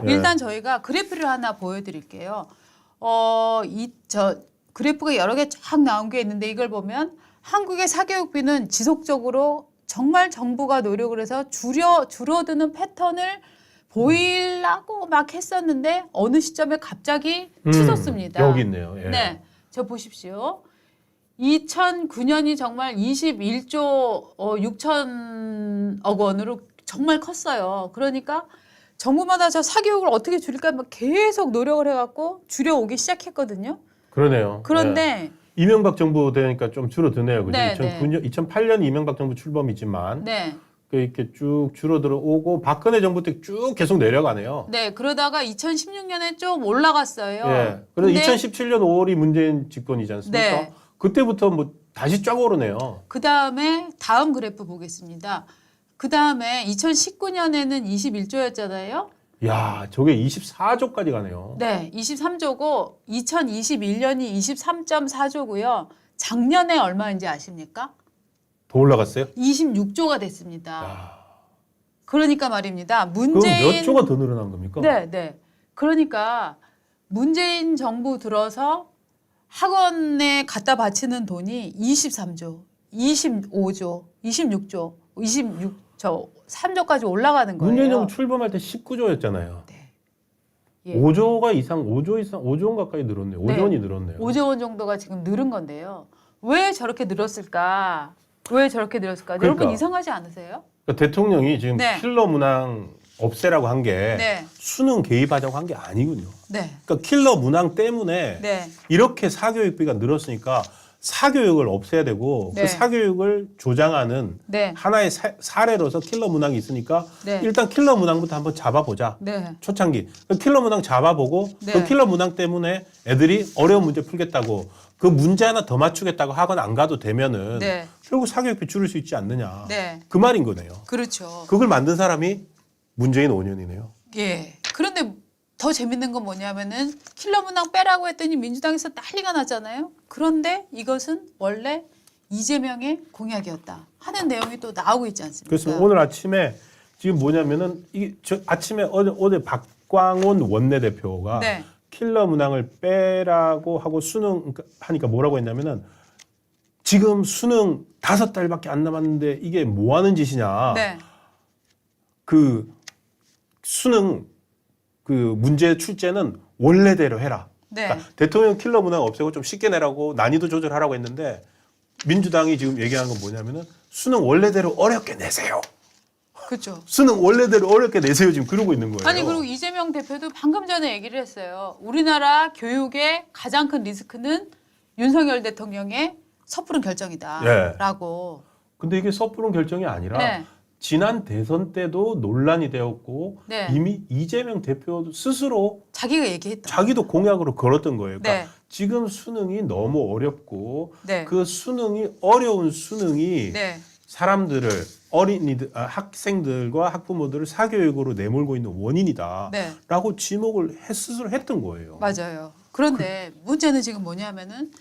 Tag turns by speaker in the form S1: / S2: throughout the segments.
S1: 일단 저희가 그래프를 하나 보여드릴게요. 그래프가 여러 개 쫙 나온 게 있는데 이걸 보면 한국의 사교육비는 지속적으로 정말 정부가 노력을 해서 줄어드는 패턴을 보이려고 막 했었는데 어느 시점에 갑자기 치솟습니다.
S2: 여기 있네요. 예.
S1: 네, 저 보십시오. 2009년이 정말 21조 6천억 원으로 정말 컸어요. 그러니까 정부마다 저 사교육을 어떻게 줄일까 막 계속 노력을 해갖고 줄여오기 시작했거든요.
S2: 그러네요.
S1: 그런데
S2: 예. 이명박 정부 되니까 좀 줄어드네요. 그죠?
S1: 네,
S2: 2008년 이명박 정부 출범이지만
S1: 네,
S2: 이렇게 쭉 줄어들어 오고 박근혜 정부 때 쭉 계속 내려가네요.
S1: 네, 그러다가 2016년에 좀 올라갔어요.
S2: 예. 그래서 2017년 5월이 문재인 집권이지 않습니까?
S1: 네.
S2: 그때부터 뭐 다시 쫙 오르네요.
S1: 그 다음에 다음 그래프 보겠습니다. 그 다음에 2019년에는 21조였잖아요.
S2: 야, 저게 24조까지 가네요.
S1: 네, 23조고 2021년이 23.4조고요. 작년에 얼마인지 아십니까?
S2: 더 올라갔어요?
S1: 26조가 됐습니다.
S2: 야,
S1: 그러니까 말입니다.
S2: 그럼 몇 조가 더 늘어난 겁니까?
S1: 네, 네. 그러니까 문재인 정부 들어서 학원에 갖다 바치는 돈이 23조, 25조, 26조, 26조, 3조까지 올라가는 거예요.
S2: 문재인 정부 출범할 때 19조였잖아요.
S1: 네. 예.
S2: 5조 이상, 5조 원 가까이 늘었네요. 5조
S1: 네.
S2: 원이 늘었네요.
S1: 5조 원 정도가 지금 늘은 건데요. 왜 저렇게 늘었을까? 왜 저렇게 늘었을까?
S2: 그러니까.
S1: 여러분 이상하지 않으세요?
S2: 그러니까 대통령이 지금
S1: 네.
S2: 킬러 문항 없애라고 한 게
S1: 네.
S2: 수능 개입하자고 한 게 아니군요.
S1: 네.
S2: 그러니까 킬러 문항 때문에
S1: 네.
S2: 이렇게 사교육비가 늘었으니까 사교육을 없애야 되고
S1: 네.
S2: 그 사교육을 조장하는
S1: 네.
S2: 하나의 사례로서 킬러 문항이 있으니까
S1: 네.
S2: 일단 킬러 문항부터 한번 잡아보자.
S1: 네.
S2: 초창기 그 킬러 문항 잡아보고
S1: 네.
S2: 그 킬러 문항 때문에 애들이 어려운 문제 풀겠다고 그 문제 하나 더 맞추겠다고 학원 안 가도 되면은
S1: 네.
S2: 결국 사교육비 줄일 수 있지 않느냐.
S1: 네.
S2: 그 말인 거네요.
S1: 그렇죠.
S2: 그걸 만든 사람이 문재인 5년이네요.
S1: 예. 그런데 더 재밌는 건 뭐냐면은 킬러 문항 빼라고 했더니 민주당에서 난리가 났잖아요. 그런데 이것은 원래 이재명의 공약이었다 하는 내용이 또 나오고 있지 않습니까?
S2: 그렇습니다. 오늘 아침에 지금 뭐냐면은 아침에 어제 박광온 원내대표가
S1: 네.
S2: 킬러 문항을 빼라고 하고 수능 하니까 뭐라고 했냐면은 지금 수능 5달밖에 안 남았는데 이게 뭐 하는 짓이냐.
S1: 네.
S2: 그 수능 그 문제 출제는 원래대로 해라.
S1: 네.
S2: 그러니까 대통령 킬러 문항 없애고 좀 쉽게 내라고 난이도 조절하라고 했는데 민주당이 지금 얘기하는 건 뭐냐면은 수능 원래대로 어렵게 내세요.
S1: 그렇죠.
S2: 수능 원래대로 어렵게 내세요 지금 그러고 있는 거예요.
S1: 아니 그리고 이재명 대표도 방금 전에 얘기를 했어요. 우리나라 교육의 가장 큰 리스크는 윤석열 대통령의 섣부른 결정이다라고.
S2: 근데 이게 섣부른 결정이 아니라
S1: 네.
S2: 지난 대선 때도 논란이 되었고
S1: 네.
S2: 이미 이재명 대표 스스로
S1: 자기가 얘기했다.
S2: 자기도 공약으로 걸었던 거예요. 그러니까
S1: 네.
S2: 지금 수능이 너무 어렵고
S1: 네.
S2: 그 수능이 어려운 수능이
S1: 네.
S2: 사람들을 학생들과 학부모들을 사교육으로 내몰고 있는 원인이다라고
S1: 네.
S2: 지목을 스스로 했던 거예요.
S1: 맞아요. 그런데 문제는 지금 뭐냐면은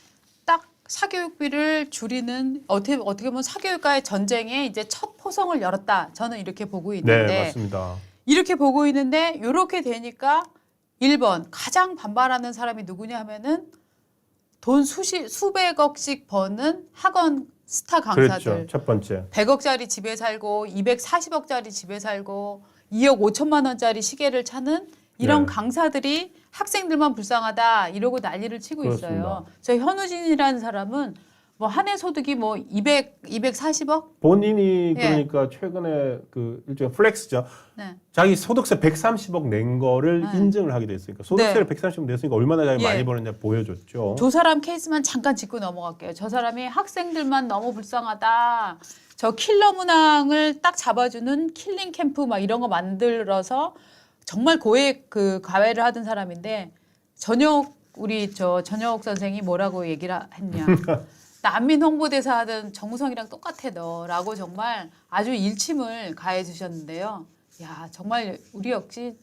S1: 딱 사교육비를 줄이는 어떻게 보면 사교육과의 전쟁에 이제 첫 포성을 열었다. 저는 이렇게 보고 있는데
S2: 네, 맞습니다.
S1: 이렇게 보고 있는데 이렇게 되니까 1번 가장 반발하는 사람이 누구냐 하면은 돈 수백억씩 버는 학원 스타 강사들.
S2: 그렇죠. 첫 번째.
S1: 100억짜리 집에 살고 240억짜리 집에 살고 2억 5천만 원짜리 시계를 차는 이런
S2: 네.
S1: 강사들이 학생들만 불쌍하다 이러고 난리를 치고
S2: 그렇습니다.
S1: 있어요. 저 현우진이라는 사람은 뭐 한 해 소득이 뭐 240억?
S2: 본인이
S1: 예.
S2: 그러니까 최근에 그 일종의 플렉스죠.
S1: 네.
S2: 자기 소득세 130억 낸 거를
S1: 네.
S2: 인증을 하게 됐으니까 소득세를 130억 냈으니까 얼마나 자기
S1: 예.
S2: 많이 벌었냐 보여줬죠.
S1: 저 사람 케이스만 잠깐 짚고 넘어갈게요. 저 사람이 학생들만 너무 불쌍하다. 저 킬러 문항을 딱 잡아주는 킬링 캠프 막 이런 거 만들어서 정말 고액 그 과외를 하던 사람인데 우리 전혁 선생이 뭐라고 얘기를 했냐. 난민 홍보대사 하던 정우성이랑 똑같아 너라고 정말 아주 일침을 가해 주셨는데요. 야 정말 우리 역시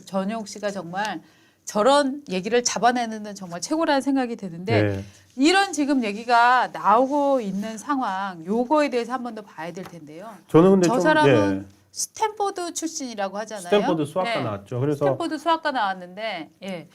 S1: 전혁 씨가 정말 저런 얘기를 잡아내는 데 정말 최고라는 생각이 드는데
S2: 네.
S1: 이런 지금 얘기가 나오고 있는 상황 요거에 대해서 한 번 더 봐야 될 텐데요.
S2: 저는 근데
S1: 저
S2: 좀
S1: 사람은 스탠포드 출신이라고 하잖아요.
S2: 스탠포드 수학과
S1: 네.
S2: 나왔죠. 그래서
S1: 스탠포드 수학과 나왔는데, 예.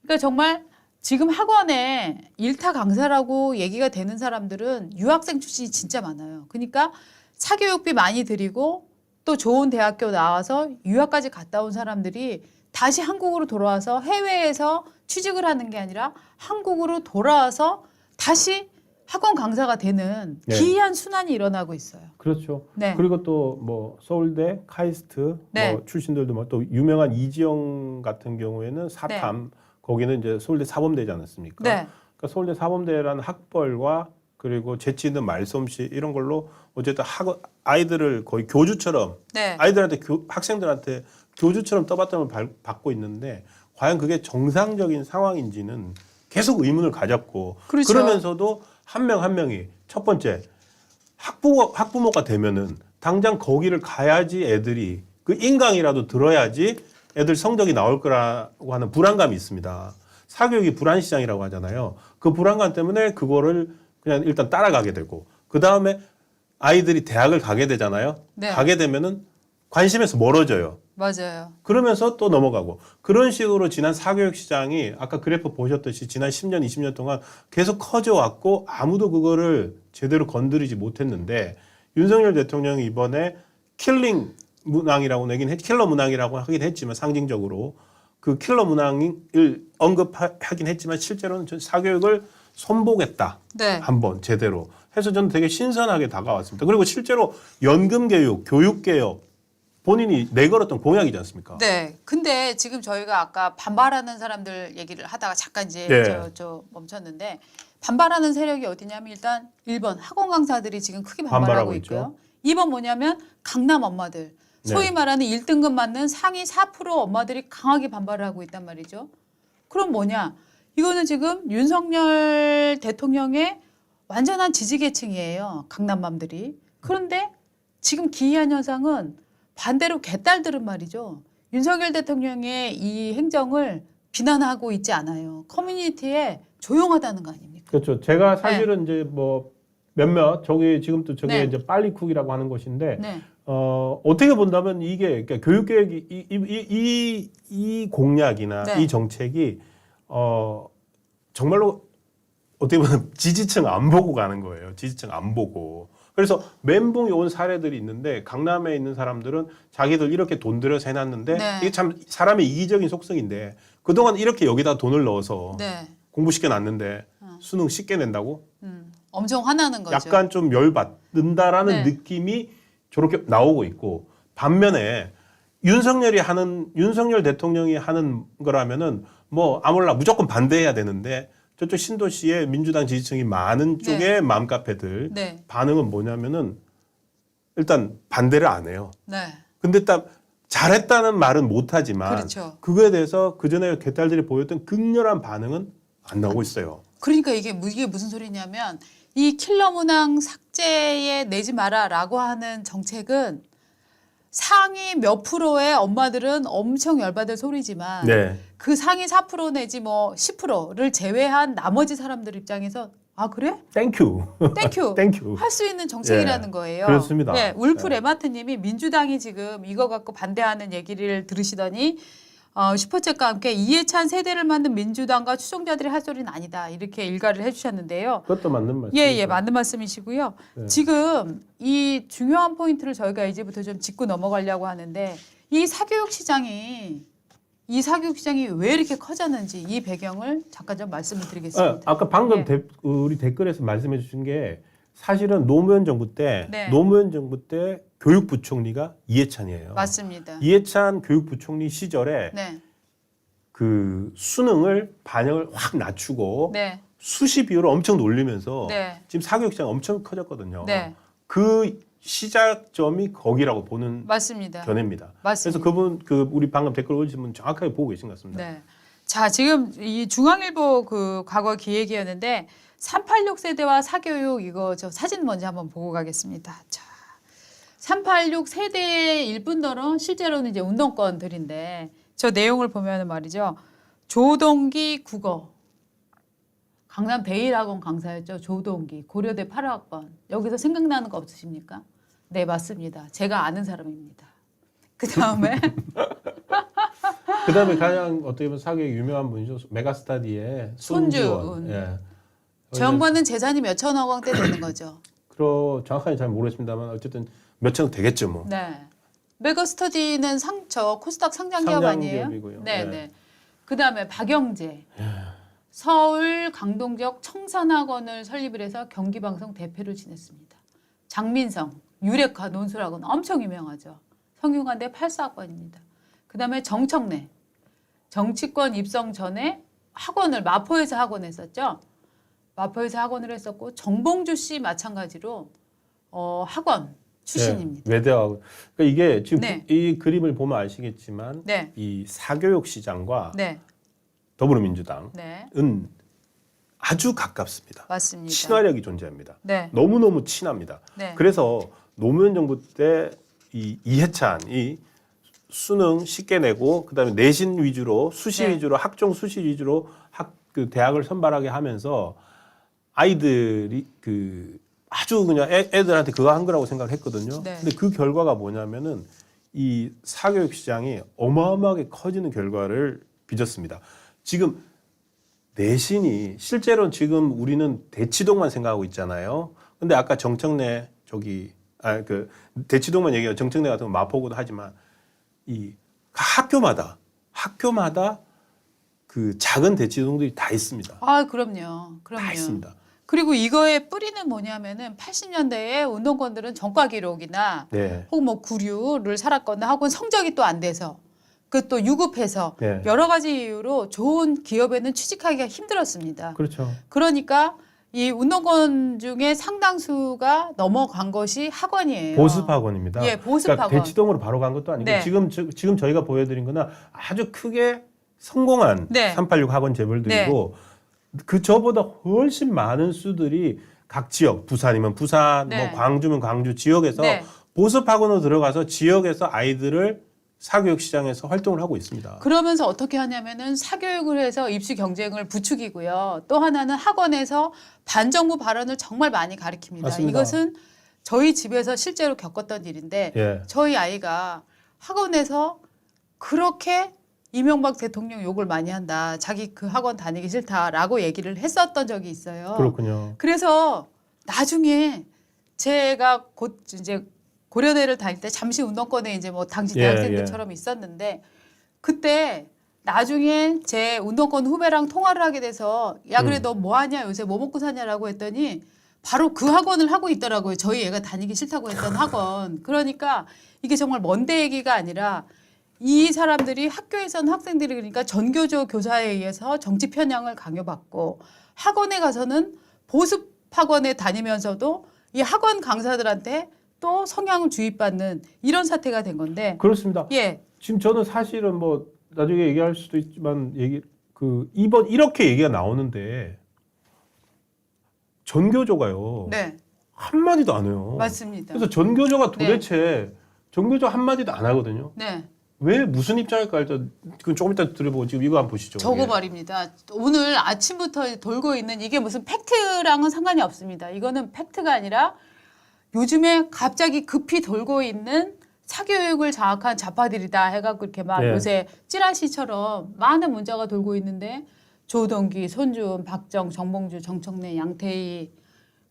S1: 그러니까 정말 지금 학원에 일타 강사라고 얘기가 되는 사람들은 유학생 출신이 진짜 많아요. 그러니까 사교육비 많이 들이고 또 좋은 대학교 나와서 유학까지 갔다 온 사람들이 다시 한국으로 돌아와서 해외에서 취직을 하는 게 아니라 한국으로 돌아와서 다시 학원 강사가 되는
S2: 네.
S1: 기이한 순환이 일어나고 있어요.
S2: 그렇죠.
S1: 네.
S2: 그리고 또 뭐 서울대, 카이스트
S1: 네.
S2: 뭐 출신들도 뭐 또 유명한 이지영 같은 경우에는 사탐 거기는 이제 서울대 사범대지 않았습니까?
S1: 네.
S2: 그러니까 서울대 사범대라는 학벌과 그리고 재치 있는 말솜씨 이런 걸로 어쨌든 아이들을 거의 교주처럼
S1: 네.
S2: 아이들한테 학생들한테 교주처럼 떠받침을 받고 있는데 과연 그게 정상적인 상황인지는 계속 의문을 가졌고
S1: 그렇죠.
S2: 그러면서도 한 명 한 명이 첫 번째 학부모가 되면은 당장 거기를 가야지 애들이 그 인강이라도 들어야지 애들 성적이 나올 거라고 하는 불안감이 있습니다. 사교육이 불안시장이라고 하잖아요. 그 불안감 때문에 그거를 그냥 일단 따라가게 되고 그 다음에 아이들이 대학을 가게 되잖아요.
S1: 네.
S2: 가게 되면은 관심에서 멀어져요.
S1: 맞아요.
S2: 그러면서 또 넘어가고 그런 식으로 지난 사교육 시장이 아까 그래프 보셨듯이 지난 10년, 20년 동안 계속 커져 왔고 아무도 그거를 제대로 건드리지 못했는데 윤석열 대통령이 이번에 킬링 문항이라고 내긴 킬러 문항이라고 하긴 했지만 상징적으로 그 킬러 문항을 언급하긴 했지만 실제로는 전 사교육을 손보겠다.
S1: 네.
S2: 한번 제대로 해서 저는 되게 신선하게 다가왔습니다. 그리고 실제로 연금 교육, 교육 개혁 본인이 내걸었던 공약이지 않습니까?
S1: 네. 근데 지금 저희가 아까 반발하는 사람들 얘기를 하다가 잠깐 이제
S2: 네.
S1: 저 멈췄는데 반발하는 세력이 어디냐면 일단 1번 학원 강사들이 지금 크게 반발하고
S2: 반발하고
S1: 있고요. 2번 뭐냐면 강남 엄마들. 소위
S2: 네.
S1: 말하는 1등급 맞는 상위 4% 엄마들이 강하게 반발을 하고 있단 말이죠. 그럼 뭐냐? 이거는 지금 윤석열 대통령의 완전한 지지계층이에요. 강남맘들이. 그런데 지금 기이한 현상은 반대로 개딸들은 말이죠. 윤석열 대통령의 이 행정을 비난하고 있지 않아요. 커뮤니티에 조용하다는 거 아닙니까?
S2: 그렇죠. 제가 사실은 이제 뭐 몇몇 저기 지금 또 저게
S1: 네.
S2: 이제 빨리쿡이라고 하는 것인데
S1: 네.
S2: 어떻게 본다면 이게 그러니까 교육 계획이 이 공약이나
S1: 네.
S2: 이 정책이 정말로 어떻게 보면 지지층 안 보고 가는 거예요. 지지층 안 보고. 그래서 멘붕이 온 사례들이 있는데 강남에 있는 사람들은 자기들 이렇게 돈 들여서 해놨는데
S1: 네.
S2: 이게 참 사람의 이기적인 속성인데 그동안 이렇게 여기다 돈을 넣어서
S1: 네.
S2: 공부시켜 놨는데 수능 쉽게 낸다고?
S1: 엄청 화나는 거죠.
S2: 약간 좀 열받는다라는
S1: 네.
S2: 느낌이 저렇게 나오고 있고 반면에 윤석열 대통령이 하는 거라면은 뭐 아몰라 무조건 반대해야 되는데 저쪽 신도시에 민주당 지지층이 많은 쪽의
S1: 네.
S2: 맘카페들
S1: 네.
S2: 반응은 뭐냐면은 일단 반대를 안 해요.
S1: 네.
S2: 근데 딱 잘했다는 말은 못하지만
S1: 그렇죠.
S2: 그거에 대해서 그전에 개딸들이 보였던 극렬한 반응은 안 나오고 있어요.
S1: 그러니까 이게 무슨 소리냐면 이 킬러 문항 삭제에 내지 마라라고 하는 정책은 상위 몇 프로의 엄마들은 엄청 열받을 소리지만
S2: 네.
S1: 그 상위 4% 내지 뭐 10%를 제외한 나머지 사람들 입장에서 아 그래?
S2: 땡큐.
S1: 땡큐.
S2: 땡큐.
S1: 할 수 있는 정책이라는 거예요.
S2: 그렇습니다.
S1: 네, 울프
S2: 네.
S1: 레마트님이 민주당이 지금 이거 갖고 반대하는 얘기를 들으시더니 슈퍼챗과 함께 이해찬 세대를 만든 민주당과 추종자들이 할 소리는 아니다. 이렇게 일가를 해주셨는데요.
S2: 그것도 맞는 말씀이죠.
S1: 예, 맞는 말씀이시고요.
S2: 네.
S1: 지금 이 중요한 포인트를 저희가 이제부터 좀 짚고 넘어가려고 하는데 이 사교육 시장이 왜 이렇게 커졌는지 이 배경을 잠깐 좀 말씀을 드리겠습니다.
S2: 아까 방금
S1: 네.
S2: 우리 댓글에서 말씀해 주신 게 사실은 노무현 정부 때
S1: 네.
S2: 교육부총리가 이해찬이에요.
S1: 맞습니다.
S2: 이해찬 교육부총리 시절에
S1: 네,
S2: 그 수능을 반영을 확 낮추고
S1: 네,
S2: 수시 비율을 엄청 놀리면서
S1: 네,
S2: 지금 사교육 시장이 엄청 커졌거든요.
S1: 네,
S2: 그 시작점이 거기라고 보는
S1: 맞습니다.
S2: 견해입니다.
S1: 맞습니다.
S2: 그래서 우리 방금 댓글 올리신 분 정확하게 보고 계신 것 같습니다.
S1: 네. 자, 지금 이 중앙일보 그 과거 기획이었는데 386 세대와 사교육 이거 저 사진 먼저 한번 보고 가겠습니다. 자, 386 세대의 일뿐더러 실제로는 이제 운동권들인데 저 내용을 보면은 말이죠. 조동기 국어. 강남 대일학원 강사였죠. 조동기. 고려대 8학번. 여기서 생각나는 거 없으십니까? 네, 맞습니다. 제가 아는 사람입니다. 그다음에
S2: 그다음에 가장 어떻게 보면 사교육 유명한 분이죠. 메가스터디의 손주원. 예.
S1: 저 양반은 재산이 몇 천억 원대 되는 거죠.
S2: 정확하게 잘 모르겠습니다만 어쨌든 몇 천억 되겠죠, 뭐.
S1: 네. 메가스터디는 저 코스닥 상장 기업 아니에요?
S2: 상장기업이고요.
S1: 네,
S2: 예.
S1: 네. 그다음에 박영재. 서울 강동적 청산학원을 설립을 해서 경기방송 대표를 지냈습니다. 장민성, 유레카 논술학원 엄청 유명하죠. 성균관대 84학번입니다. 그다음에 정청래. 정치권 입성 전에 학원을 마포에서 학원했었죠. 마포에서 학원을 했었고 정봉주 씨 마찬가지로 학원 출신입니다.
S2: 네, 외대하고. 그러니까 이게 지금
S1: 네.
S2: 이 그림을 보면 아시겠지만
S1: 네.
S2: 이 사교육 시장과
S1: 네,
S2: 더불어민주당은
S1: 네,
S2: 아주 가깝습니다.
S1: 맞습니다.
S2: 친화력이 존재합니다.
S1: 네,
S2: 너무너무 친합니다.
S1: 네,
S2: 그래서 노무현 정부 때 이 이해찬이 수능 쉽게 내고 그다음에 내신 위주로 수시
S1: 네.
S2: 위주로 학종 수시 위주로 그 대학을 선발하게 하면서 아이들이 그 아주 그냥 애들한테 그거 한 거라고 생각을 했거든요.
S1: 네.
S2: 근데 그 결과가 뭐냐면은 이 사교육 시장이 어마어마하게 커지는 결과를 빚었습니다. 지금 내신이 실제로 지금 우리는 대치동만 생각하고 있잖아요. 근데 아까 정청래 그 대치동만 얘기하고 정청래 같은 건 마포구도 하지만 이 학교마다 그 작은 대치동들이 다 있습니다.
S1: 아, 그럼요.
S2: 다 있습니다.
S1: 그리고 이거의 뿌리는 뭐냐면은 80년대에 운동권들은 전과 기록이나
S2: 네.
S1: 혹은 뭐 구류를 살았거나 혹은 성적이 또 안 돼서 그 또 유급해서
S2: 네.
S1: 여러 가지 이유로 좋은 기업에는 취직하기가 힘들었습니다.
S2: 그렇죠.
S1: 그러니까 이 운동권 중에 상당수가 넘어간 것이 학원이에요.
S2: 보습 학원입니다.
S1: 예, 보습
S2: 그러니까
S1: 학원.
S2: 대치동으로 바로 간 것도 아니고
S1: 네.
S2: 지금 저희가 보여드린 거는 아주 크게 성공한
S1: 네.
S2: 386 학원 재벌들이고 그 저보다 훨씬 많은 수들이 각 지역, 부산이면 부산,
S1: 네.
S2: 뭐 광주면 광주 지역에서
S1: 네.
S2: 보습 학원으로 들어가서 지역에서 아이들을 사교육 시장에서 활동을 하고 있습니다.
S1: 그러면서 어떻게 하냐면은 사교육을 해서 입시 경쟁을 부추기고요. 또 하나는 학원에서 반정부 발언을 정말 많이 가리킵니다.
S2: 맞습니다.
S1: 이것은 저희 집에서 실제로 겪었던 일인데
S2: 예.
S1: 저희 아이가 학원에서 그렇게 이명박 대통령 욕을 많이 한다. 자기 그 학원 다니기 싫다라고 얘기를 했었던 적이 있어요.
S2: 그렇군요.
S1: 그래서 나중에 제가 곧 이제 고려대를 다닐 때 잠시 운동권에 이제 뭐 당시
S2: 예,
S1: 대학생들처럼 있었는데 그때 나중에 제 운동권 후배랑 통화를 하게 돼서 야 그래 너 뭐 하냐 요새 뭐 먹고 사냐라고 했더니 바로 그 학원을 하고 있더라고요. 저희 애가 다니기 싫다고 했던 학원. 그러니까 이게 정말 먼데 얘기가 아니라 이 사람들이 학교에서는 학생들이 그러니까 전교조 교사에 의해서 정치 편향을 강요받고 학원에 가서는 보습 학원에 다니면서도 이 학원 강사들한테 또 성향을 주입받는 이런 사태가 된 건데.
S2: 그렇습니다.
S1: 예.
S2: 지금 저는 사실은 뭐 나중에 얘기할 수도 있지만 이번 이렇게 얘기가 나오는데 전교조가요.
S1: 네.
S2: 한마디도 안 해요.
S1: 맞습니다.
S2: 그래서 전교조가 도대체 전교조 한마디도 안 하거든요.
S1: 네.
S2: 왜 무슨 입장일까 일단 그건 조금 이따 들어보고 지금 이거 한번 보시죠.
S1: 저거
S2: 예.
S1: 말입니다. 오늘 아침부터 돌고 있는 이게 무슨 팩트랑은 상관이 없습니다. 이거는 팩트가 아니라 요즘에 갑자기 급히 돌고 있는 사교육을 장악한 좌파들이다 해갖고 이렇게 막
S2: 네.
S1: 요새 찌라시처럼 많은 문자가 돌고 있는데 조동기, 손주은, 박정, 정봉주, 정청래, 양태희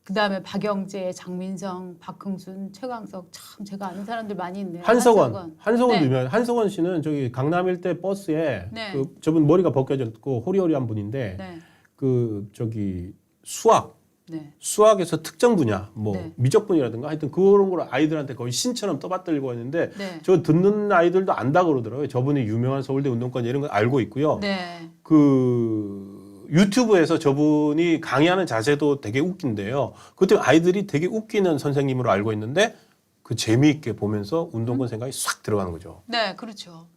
S1: 그다음에 박영재, 장민성, 박흥순, 최강석 참 제가 아는 사람들 많이 있네요.
S2: 한석원
S1: 네.
S2: 유명. 한석원 씨는 저기 강남 일대 버스에
S1: 네.
S2: 그 저분 머리가 벗겨졌고 호리호리한 분인데
S1: 네.
S2: 그 저기
S1: 네.
S2: 수학에서 특정 분야 뭐
S1: 네.
S2: 미적분이라든가 하여튼 그런 걸 아이들한테 거의 신처럼 떠받들고 있는데
S1: 네.
S2: 저 듣는 아이들도 안다 그러더라고요. 저분이 유명한 서울대 운동권 이런 거 알고 있고요.
S1: 네.
S2: 그 유튜브에서 저분이 강의하는 자세도 되게 웃긴데요. 그때 아이들이 되게 웃기는 선생님으로 알고 있는데 그 재미있게 보면서 운동권 생각이 싹 들어가는 거죠.
S1: 네, 그렇죠.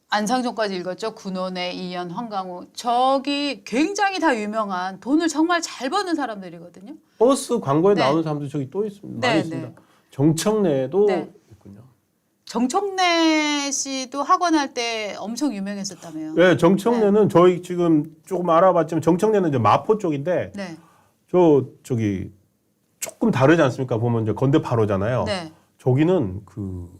S1: 안상종까지 읽었죠. 군원의 이현, 황강우. 저기 굉장히 다 유명한 돈을 정말 잘 버는 사람들이거든요.
S2: 버스 광고에
S1: 네.
S2: 나오는 사람도 저기 또 있습니다. 많이
S1: 네,
S2: 있습니다.
S1: 네.
S2: 정청래도
S1: 네.
S2: 있군요.
S1: 정청래 씨도 학원할 때 엄청 유명했었다며요.
S2: 네, 정청래는 저희 지금 조금 알아봤지만 정청래는 이제 마포 쪽인데
S1: 네.
S2: 저기 조금 다르지 않습니까? 보면 이제 건대 8호잖아요.
S1: 네.
S2: 저기는 그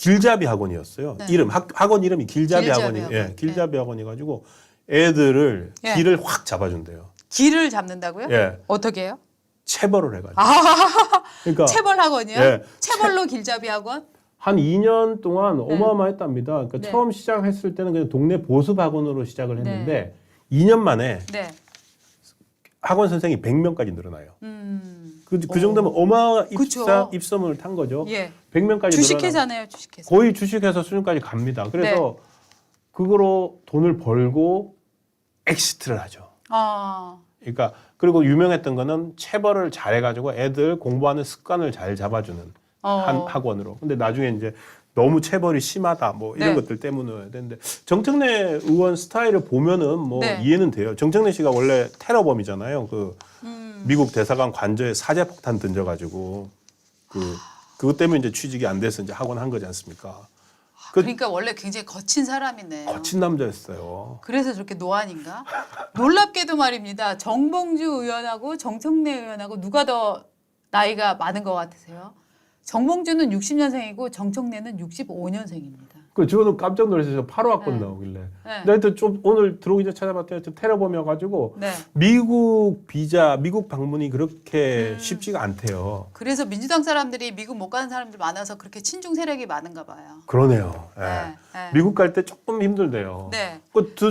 S2: 길잡이 학원이었어요.
S1: 네.
S2: 이름 학원 이름이 길잡이
S1: 길잡이
S2: 학원이
S1: 학원.
S2: 예, 길잡이 학원이 가지고 애들을
S1: 예.
S2: 길을 확 잡아준대요.
S1: 길을 잡는다고요?
S2: 예,
S1: 어떻게 해요?
S2: 체벌을 해가지고.
S1: 아,
S2: 그러니까
S1: 체벌 학원이요?
S2: 예.
S1: 체벌로 길잡이 학원?
S2: 한 2년 동안
S1: 네.
S2: 어마어마했답니다. 그러니까
S1: 네.
S2: 처음 시작했을 때는 그냥 동네 보습 학원으로 시작을 했는데 2년 만에
S1: 네.
S2: 학원 선생이 100명까지 늘어나요. 그
S1: 오.
S2: 정도면 어마어마한
S1: 그쵸.
S2: 입소문을 탄 거죠.
S1: 예.
S2: 100명까지
S1: 주식회사네요, 주식회사.
S2: 거의 주식회사 수준까지 갑니다. 그래서 그거로 돈을 벌고 엑시트를 하죠.
S1: 아,
S2: 그러니까 그리고 유명했던 거는 체벌을 잘해가지고 애들 공부하는 습관을 잘 잡아주는 한 학원으로. 근데 나중에 이제 너무 체벌이 심하다 뭐 이런
S1: 네.
S2: 것들 때문에 되는데 정청래 의원 스타일을 보면은 뭐
S1: 네.
S2: 이해는 돼요. 정청래 씨가 원래 테러범이잖아요. 그 미국 대사관 관저에 사제폭탄 던져가지고 그것 때문에 이제 취직이 안 돼서 이제 학원 한 거지 않습니까?
S1: 그러니까 원래 굉장히 거친 사람이네요.
S2: 거친 남자였어요.
S1: 그래서 저렇게 노안인가? 놀랍게도 말입니다. 정봉주 의원하고 정청래 의원하고 누가 더 나이가 많은 것 같으세요? 정봉주는 60년생이고 정청래는 65년생입니다.
S2: 그 저는 깜짝 놀라서 8호 학번
S1: 네.
S2: 나오길래.
S1: 네.
S2: 나한테 좀 오늘 들어오기 전에 찾아봤더니 좀 테러범이어가지고
S1: 네.
S2: 미국 비자, 미국 방문이 그렇게 쉽지가 않대요.
S1: 그래서 민주당 사람들이 미국 못 가는 사람들 많아서 그렇게 친중 세력이 많은가 봐요.
S2: 그러네요. 예.
S1: 네. 네.
S2: 미국 갈 때 조금 힘들대요.
S1: 네.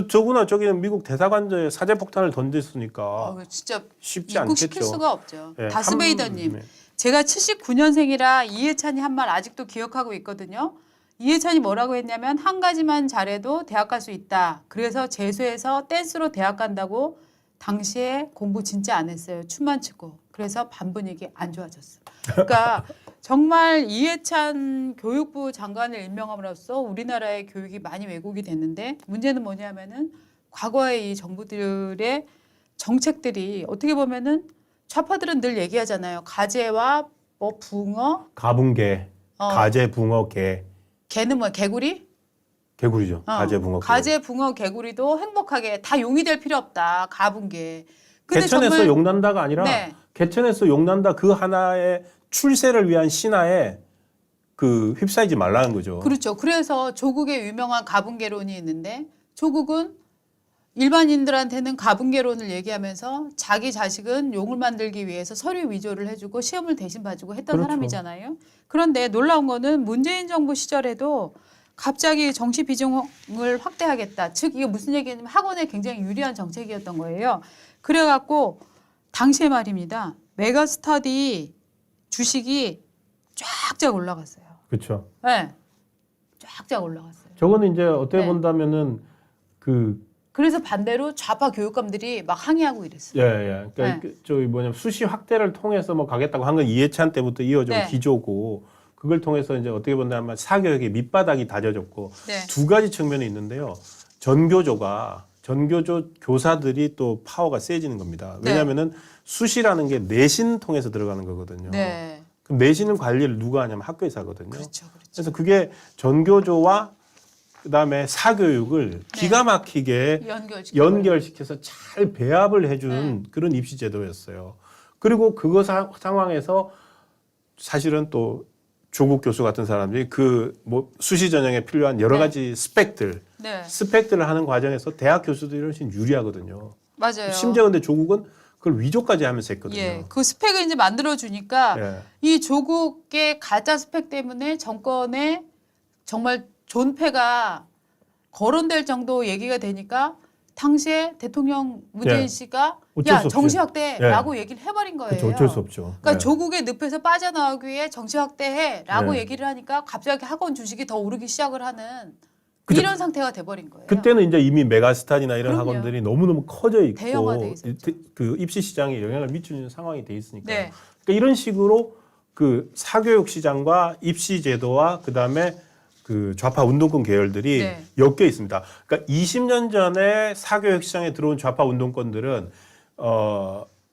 S2: 저구나 저기는 미국 대사관저에 사제폭탄을 던졌으니까
S1: 진짜
S2: 쉽지
S1: 입국시킬
S2: 않겠죠.
S1: 수가 없죠.
S2: 예,
S1: 다스베이더님.
S2: 네.
S1: 제가 79년생이라 이해찬이 한 말 아직도 기억하고 있거든요. 이해찬이 뭐라고 했냐면 한 가지만 잘해도 대학 갈 수 있다. 그래서 재수해서 댄스로 대학 간다고 당시에 공부 진짜 안 했어요. 춤만 추고. 그래서 반 분위기 안 좋아졌어요. 그러니까 정말 이해찬 교육부 장관을 임명함으로써 우리나라의 교육이 많이 왜곡이 됐는데 문제는 뭐냐면은 과거의 이 정부들의 정책들이 어떻게 보면은 좌파들은 늘 얘기하잖아요. 가재와 뭐 붕어,
S2: 가붕개, 가재, 붕어, 개.
S1: 개는 뭐 개구리?
S2: 개구리죠. 가재, 붕어, 개.
S1: 가재, 붕어, 개구리도 행복하게 다 용이 될 필요 없다. 가붕개. 근데
S2: 개천에서
S1: 정말
S2: 용난다가 아니라
S1: 네.
S2: 개천에서 용난다 그 하나의 출세를 위한 신화에 그 휩싸이지 말라는 거죠.
S1: 그렇죠. 그래서 조국의 유명한 가붕개론이 있는데 조국은 일반인들한테는 가붕개론을 얘기하면서 자기 자식은 용을 만들기 위해서 서류 위조를 해주고 시험을 대신 봐주고 했던
S2: 그렇죠.
S1: 사람이잖아요. 그런데 놀라운 거는 문재인 정부 시절에도 갑자기 정시 비중을 확대하겠다. 즉 이게 무슨 얘기냐면 학원에 굉장히 유리한 정책이었던 거예요. 그래갖고 당시에 말입니다. 메가스터디 주식이 쫙쫙 올라갔어요.
S2: 그렇죠.
S1: 네. 쫙쫙 올라갔어요.
S2: 저거는 이제 어떻게
S1: 네.
S2: 본다면은
S1: 그래서 반대로 좌파 교육감들이 막 항의하고 이랬어요.
S2: 예. 그러니까
S1: 네.
S2: 저기 뭐냐 수시 확대를 통해서 뭐 가겠다고 한 건 이해찬 때부터 이어져
S1: 네.
S2: 기조고 그걸 통해서 이제 어떻게 본다면 사교육의 밑바닥이 다져졌고
S1: 네.
S2: 두 가지 측면이 있는데요. 전교조 교사들이 또 파워가 세지는 겁니다.
S1: 네.
S2: 왜냐하면은 수시라는 게 내신 통해서 들어가는 거거든요.
S1: 네.
S2: 그럼 내신을 관리를 누가 하냐면 학교에서 하거든요.
S1: 그렇죠.
S2: 그래서 그게 전교조와 그다음에 사교육을 기가 막히게 연결시켜서 잘 배합을 해주는 그런 입시 제도였어요. 그리고 그거 상황에서 사실은 또 조국 교수 같은 사람들이 그 뭐 수시 전형에 필요한 여러 가지 스펙들을 하는 과정에서 대학 교수들이 훨씬 유리하거든요.
S1: 맞아요.
S2: 심지어 근데 조국은 그걸 위조까지 하면서 했거든요.
S1: 예, 그 스펙을 이제 만들어 주니까
S2: 예.
S1: 이 조국의 가짜 스펙 때문에 정권에 정말 존폐가 거론될 정도 얘기가 되니까 당시에 대통령 문재인
S2: 예.
S1: 씨가
S2: 어쩔 수 없이.
S1: 정시 확대라고 얘기를 해버린 거예요.
S2: 그렇죠. 어쩔 수 없죠.
S1: 그러니까
S2: 예.
S1: 조국의 늪에서 빠져나오기 위해 정시 확대해라고
S2: 예.
S1: 얘기를 하니까 갑자기 학원 주식이 더 오르기 시작을 하는
S2: 그죠.
S1: 이런 상태가 돼버린 거예요.
S2: 그때는 이제 이미 메가스탄이나 이런
S1: 그럼요.
S2: 학원들이 너무너무 커져 있고
S1: 대형화돼 있었죠.
S2: 그 입시 시장에 영향을 미치는 상황이 돼 있으니까.
S1: 네.
S2: 그러니까 이런 식으로 그 사교육 시장과 입시 제도와 그다음에 그 좌파 운동권 계열들이
S1: 네.
S2: 엮여 있습니다. 그러니까 20년 전에 사교육 시장에 들어온 좌파 운동권들은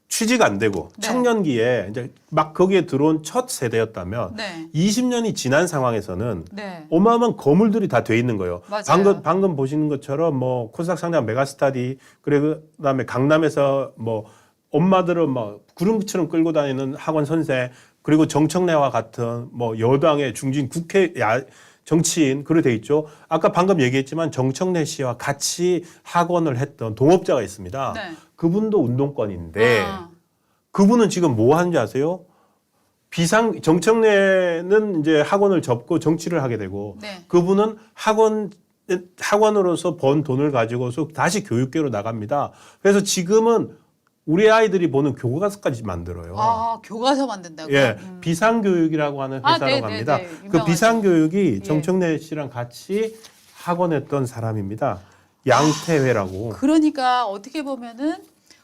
S2: 취직 안 되고
S1: 네.
S2: 청년기에 이제 막 거기에 들어온 첫 세대였다면
S1: 네.
S2: 20년이 지난 상황에서는
S1: 네.
S2: 어마어마한 거물들이 다 돼 있는 거예요.
S1: 맞아요.
S2: 방금 보시는 것처럼 뭐 코스닥 상장 메가스타디 그다음에 강남에서 뭐 엄마들은 막 구름처럼 끌고 다니는 학원 선생 그리고 정청래와 같은 뭐 여당의 중진 정치인 그로 돼 있죠. 아까 방금 얘기했지만 정청래 씨와 같이 학원을 했던 동업자가 있습니다.
S1: 네.
S2: 그분도 운동권인데
S1: 아.
S2: 그분은 지금 뭐 하는지 아세요? 정청래는 이제 학원을 접고 정치를 하게 되고
S1: 네.
S2: 그분은 학원으로서 번 돈을 가지고서 다시 교육계로 나갑니다. 그래서 지금은 우리 아이들이 보는 교과서까지 만들어요.
S1: 아, 교과서 만든다고요?
S2: 예, 비상교육이라고 하는
S1: 아,
S2: 회사로
S1: 네,
S2: 갑니다.
S1: 네, 네.
S2: 그
S1: 유명하죠.
S2: 비상교육이
S1: 예.
S2: 정청래 씨랑 같이 학원했던 사람입니다. 양태회라고.
S1: 그러니까 어떻게 보면은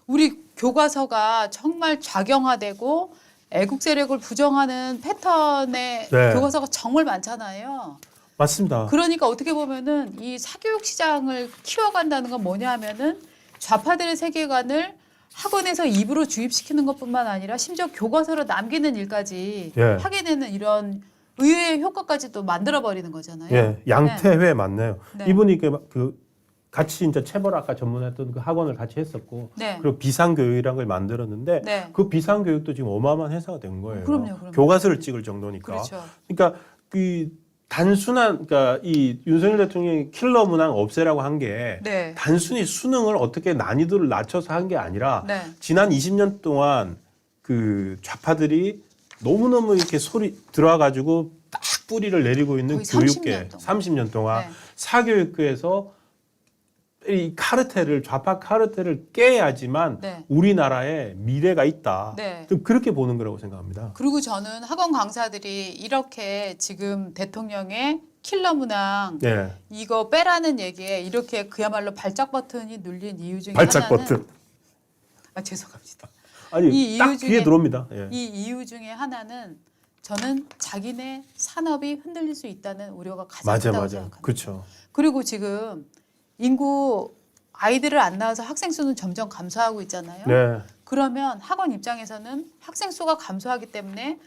S1: 우리 교과서가 정말 좌경화되고 애국 세력을 부정하는 패턴의
S2: 네.
S1: 교과서가 정말 많잖아요.
S2: 맞습니다.
S1: 그러니까 어떻게 보면은 이 사교육 시장을 키워간다는 건 뭐냐 하면은 좌파들의 세계관을 학원에서 입으로 주입시키는 것뿐만 아니라 심지어 교과서로 남기는 일까지
S2: 예.
S1: 하게 되는 이런 의외의 효과까지도 만들어 버리는 거잖아요.
S2: 예, 양태회 맞네요.
S1: 네.
S2: 이분이 그 같이 이제 체벌 아까 전문했던 그 학원을 같이 했었고,
S1: 네.
S2: 그리고 비상교육이라는 걸 만들었는데
S1: 네.
S2: 그 비상교육도 지금 어마어마한 회사가 된 거예요.
S1: 그럼요.
S2: 교과서를 찍을 정도니까.
S1: 그렇죠.
S2: 그러니까 그 단순한 그러니까 이 윤석열 대통령이 킬러 문항 없애라고 한 게
S1: 네.
S2: 단순히 수능을 어떻게 난이도를 낮춰서 한 게 아니라
S1: 네.
S2: 지난 20년 동안 그 좌파들이 너무너무 이렇게 소리 들어와가지고 딱 뿌리를 내리고 있는
S1: 거의
S2: 교육계
S1: 30년 동안.
S2: 30년 동안
S1: 네.
S2: 사교육계에서 이 카르텔을 좌파 카르텔을 깨야지만
S1: 네.
S2: 우리나라에 미래가 있다.
S1: 네.
S2: 좀 그렇게 보는 거라고 생각합니다.
S1: 그리고 저는 학원 강사들이 이렇게 지금 대통령의 킬러 문항
S2: 네.
S1: 이거 빼라는 얘기에 이렇게 그야말로 발작 버튼이 눌린 이유 중에
S2: 발작
S1: 하나는
S2: 버튼.
S1: 아 죄송합니다.
S2: 아니
S1: 이
S2: 딱
S1: 이유
S2: 귀에
S1: 중에-
S2: 들어옵니다. 예.
S1: 이 이유 중에 하나는 저는 자기네 산업이 흔들릴 수 있다는 우려가 가장
S2: 맞아
S1: 크다고
S2: 맞아.
S1: 생각합니다.
S2: 그렇죠.
S1: 그리고 지금 인구 아이들을 안 낳아서 학생 수는 점점 감소하고 있잖아요.
S2: 네.
S1: 그러면 학원 입장에서는 학생 수가 감소하기 때문에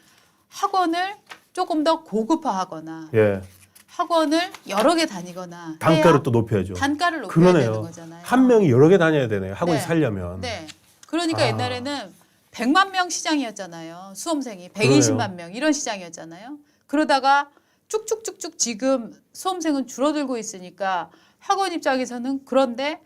S1: 학원을 조금 더 고급화하거나
S2: 예.
S1: 학원을 여러 개 다니거나
S2: 단가를
S1: 해야
S2: 또 높여야죠.
S1: 단가를 높여야 되는
S2: 그러네요.
S1: 거잖아요.
S2: 한 명이 여러 개 다녀야 되네요. 학원이
S1: 네.
S2: 살려면.
S1: 네. 그러니까
S2: 아.
S1: 옛날에는 100만 명 시장이었잖아요. 수험생이
S2: 그러네요.
S1: 120만 명 이런 시장이었잖아요. 그러다가 쭉쭉쭉쭉 지금 수험생은 줄어들고 있으니까 학원 입장에서는 그런데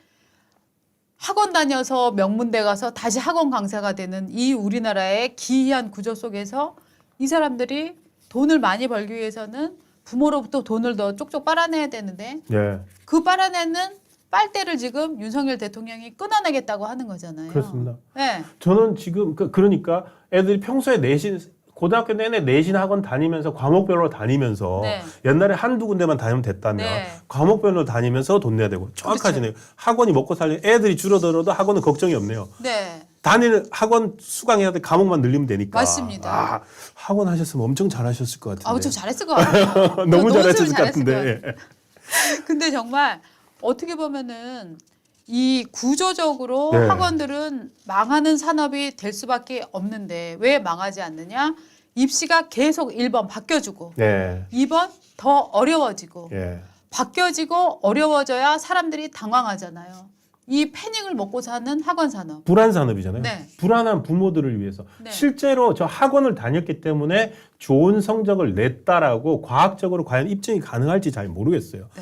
S1: 학원 다녀서 명문대 가서 다시 학원 강사가 되는 이 우리나라의 기이한 구조 속에서 이 사람들이 돈을 많이 벌기 위해서는 부모로부터 돈을 더 쪽쪽 빨아내야 되는데
S2: 예.
S1: 그 빨아내는 빨대를 지금 윤석열 대통령이 끊어내겠다고 하는 거잖아요.
S2: 그렇습니다.
S1: 네.
S2: 저는 지금 그러니까 애들이 평소에 내신 고등학교 내내 내신 학원 다니면서 과목별로 다니면서
S1: 네.
S2: 옛날에 한두 군데만 다니면 됐다면
S1: 네.
S2: 과목별로 다니면서 돈 내야 되고 정확하시네요. 학원이 먹고 살려 애들이 줄어들어도 학원은 걱정이 없네요.
S1: 네.
S2: 다니는 학원 수강해야 돼 과목만 늘리면 되니까.
S1: 맞습니다.
S2: 아, 학원 하셨으면 엄청 잘하셨을 것 같은데.
S1: 아우 좀 잘했을 것 같아요.
S2: 너무
S1: 저
S2: 잘하셨을
S1: 너무
S2: 것 같은데. 예.
S1: 근데 정말 어떻게 보면은 이 구조적으로
S2: 네.
S1: 학원들은 망하는 산업이 될 수밖에 없는데 왜 망하지 않느냐? 입시가 계속 1번 바뀌어주고
S2: 예.
S1: 2번 더 어려워지고
S2: 예.
S1: 바뀌어지고 어려워져야 사람들이 당황하잖아요. 이 패닉을 먹고 사는 학원 산업.
S2: 불안 산업이잖아요.
S1: 네.
S2: 불안한 부모들을 위해서.
S1: 네.
S2: 실제로 저 학원을 다녔기 때문에 좋은 성적을 냈다라고 과학적으로 과연 입증이 가능할지 잘 모르겠어요.
S1: 네.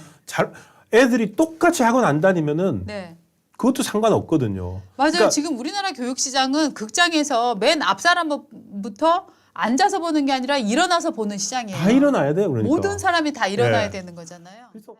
S2: 애들이 똑같이 학원 안 다니면은
S1: 네.
S2: 그것도 상관없거든요.
S1: 맞아요.
S2: 그러니까
S1: 지금 우리나라 교육 시장은 극장에서 맨 앞 사람부터 앉아서 보는 게 아니라 일어나서 보는 시장이에요.
S2: 다 일어나야 돼요. 그러니까.
S1: 모든 사람이 다 일어나야
S2: 네.
S1: 되는 거잖아요.
S2: 그래서
S1: 네.